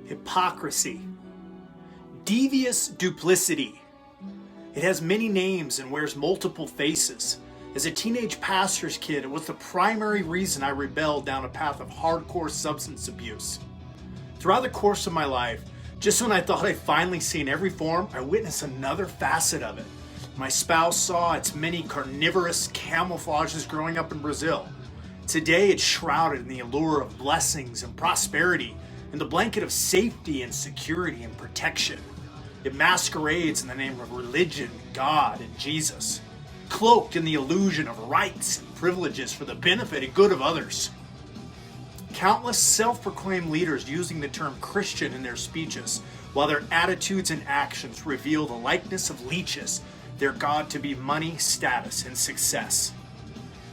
Hypocrisy. Devious duplicity. It has many names and wears multiple faces. As a teenage pastor's kid, it was the primary reason I rebelled down a path of hardcore substance abuse. Throughout the course of my life, just when I thought I'd finally seen every form, I witnessed another facet of it. My spouse saw its many carnivorous camouflages growing up in Brazil. Today, it's shrouded in the allure of blessings and prosperity, in the blanket of safety and security and protection. It masquerades in the name of religion, God, and Jesus, cloaked in the illusion of rights and privileges for the benefit and good of others. Countless self-proclaimed leaders using the term Christian in their speeches, while their attitudes and actions reveal the likeness of leeches, their God to be money, status, and success.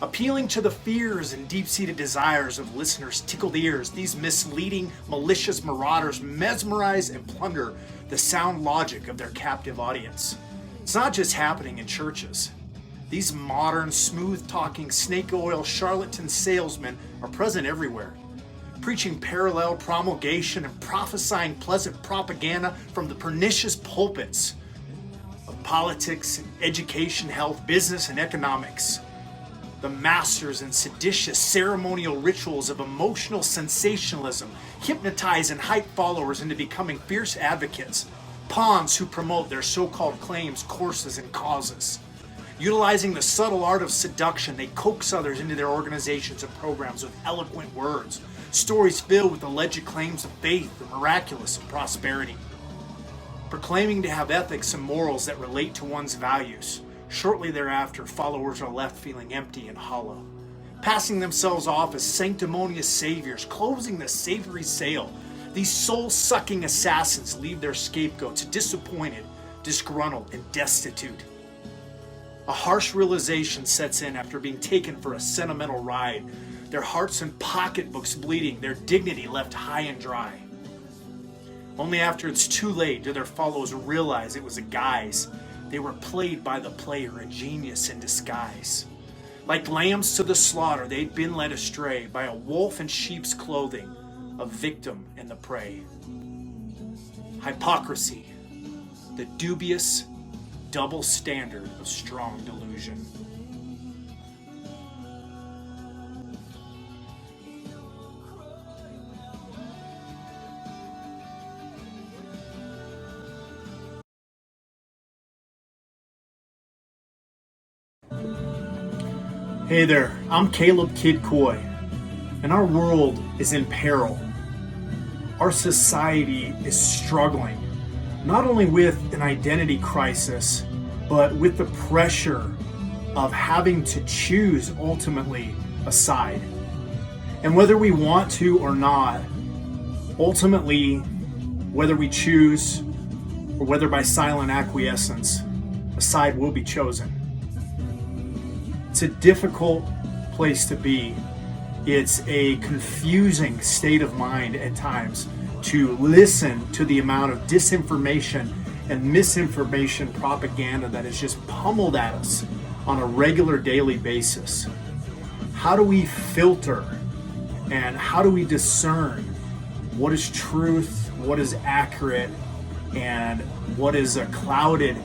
Appealing to the fears and deep-seated desires of listeners' tickled ears, these misleading, malicious marauders mesmerize and plunder the sound logic of their captive audience. It's not just happening in churches. These modern, smooth-talking, snake oil charlatan salesmen are present everywhere, preaching parallel promulgation and prophesying pleasant propaganda from the pernicious pulpits of politics, education, health, business, and economics. The masters in seditious ceremonial rituals of emotional sensationalism hypnotize and hype followers into becoming fierce advocates, pawns who promote their so-called claims, courses, and causes. Utilizing the subtle art of seduction, they coax others into their organizations and programs with eloquent words, stories filled with alleged claims of faith, the miraculous, and prosperity. Proclaiming to have ethics and morals that relate to one's values, shortly thereafter, followers are left feeling empty and hollow, passing themselves off as sanctimonious saviors, closing the savory sale. These soul-sucking assassins leave their scapegoats disappointed, disgruntled, and destitute. A harsh realization sets in after being taken for a sentimental ride, their hearts and pocketbooks bleeding, their dignity left high and dry. Only after it's too late do their followers realize it was a guise. They were played by the player, a genius in disguise. Like lambs to the slaughter, they'd been led astray by a wolf in sheep's clothing, a victim and the prey. Hypocrisy, the dubious double standard of strong delusion. Hey there, I'm Caleb Kid Coy, and our world is in peril. Our society is struggling, not only with an identity crisis, but with the pressure of having to choose ultimately a side. And whether we want to or not, ultimately, whether we choose or whether by silent acquiescence, a side will be chosen. It's a difficult place to be. It's a confusing state of mind at times to listen to the amount of disinformation and misinformation propaganda that is just pummeled at us on a regular daily basis. How do we filter and how do we discern what is truth, what is accurate, and what is a clouded,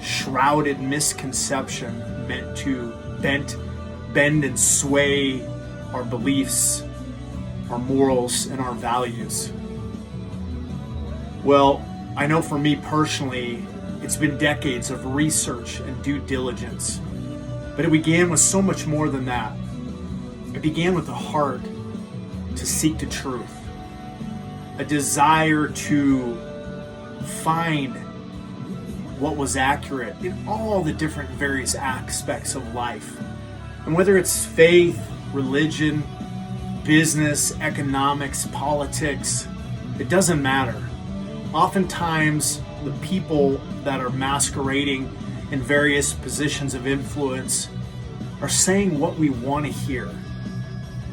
shrouded misconception meant to bend and sway our beliefs, our morals, and our values? Well, I know for me personally, it's been decades of research and due diligence, but it began with so much more than that. It began with a heart to seek the truth, a desire to find what was accurate in all the different various aspects of life. And whether it's faith, religion, business, economics, politics, it doesn't matter. Oftentimes, the people that are masquerading in various positions of influence are saying what we want to hear,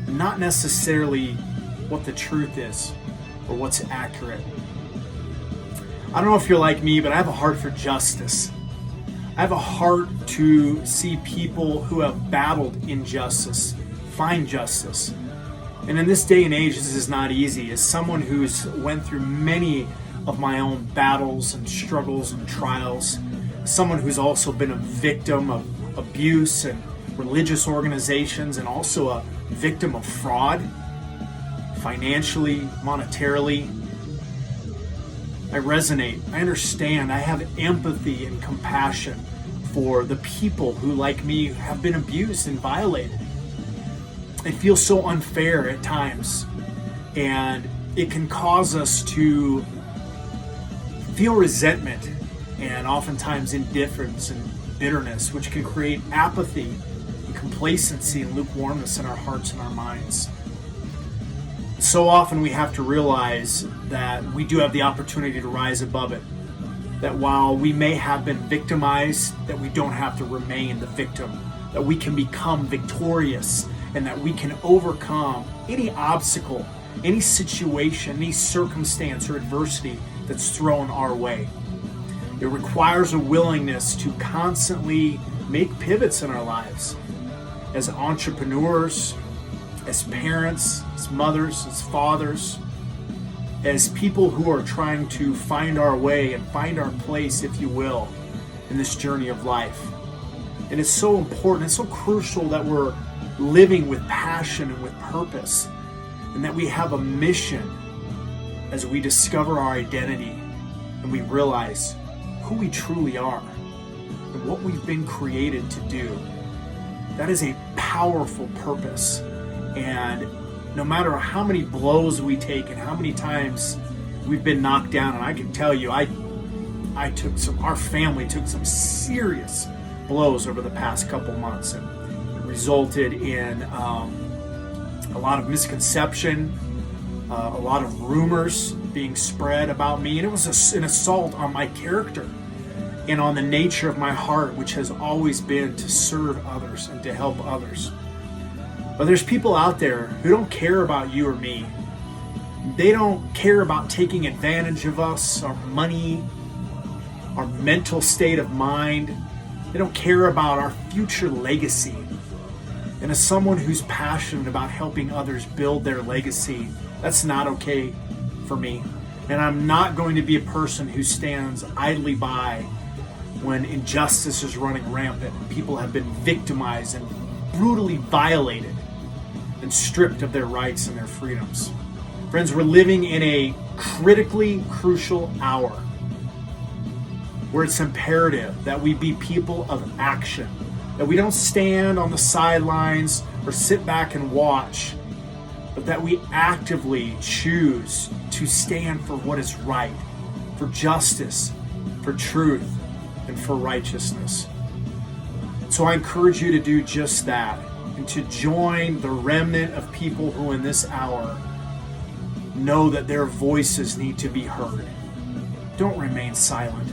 not necessarily what the truth is or what's accurate. I don't know if you're like me, but I have a heart for justice. I have a heart to see people who have battled injustice find justice. And in this day and age, this is not easy. As someone who's went through many of my own battles and struggles and trials, someone who's also been a victim of abuse and religious organizations, and also a victim of fraud, financially, monetarily, I resonate. I understand. I have empathy and compassion for the people who, like me, have been abused and violated. It feels so unfair at times, and it can cause us to feel resentment and oftentimes indifference and bitterness, which can create apathy and complacency and lukewarmness in our hearts and our minds. So often we have to realize that we do have the opportunity to rise above it. That while we may have been victimized, that we don't have to remain the victim. That we can become victorious, and that we can overcome any obstacle, any situation, any circumstance or adversity that's thrown our way. It requires a willingness to constantly make pivots in our lives as entrepreneurs, as parents, as mothers, as fathers, as people who are trying to find our way and find our place, if you will, in this journey of life. And it's so important, it's so crucial that we're living with passion and with purpose, and that we have a mission as we discover our identity and we realize who we truly are and what we've been created to do. That is a powerful purpose. And no matter how many blows we take and how many times we've been knocked down, and I can tell you, our family took some serious blows over the past couple months, and it resulted in a lot of misconception, a lot of rumors being spread about me, and it was an assault on my character and on the nature of my heart, which has always been to serve others and to help others. But there's people out there who don't care about you or me. They don't care about taking advantage of us, our money, our mental state of mind. They don't care about our future legacy. And as someone who's passionate about helping others build their legacy, that's not okay for me. And I'm not going to be a person who stands idly by when injustice is running rampant and people have been victimized and brutally violated and stripped of their rights and their freedoms. Friends, we're living in a critically crucial hour where it's imperative that we be people of action, that we don't stand on the sidelines or sit back and watch, but that we actively choose to stand for what is right, for justice, for truth, and for righteousness. So I encourage you to do just that, and to join the remnant of people who in this hour know that their voices need to be heard. Don't remain silent.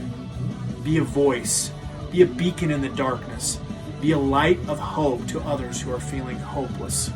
Be a voice. Be a beacon in the darkness. Be a light of hope to others who are feeling hopeless.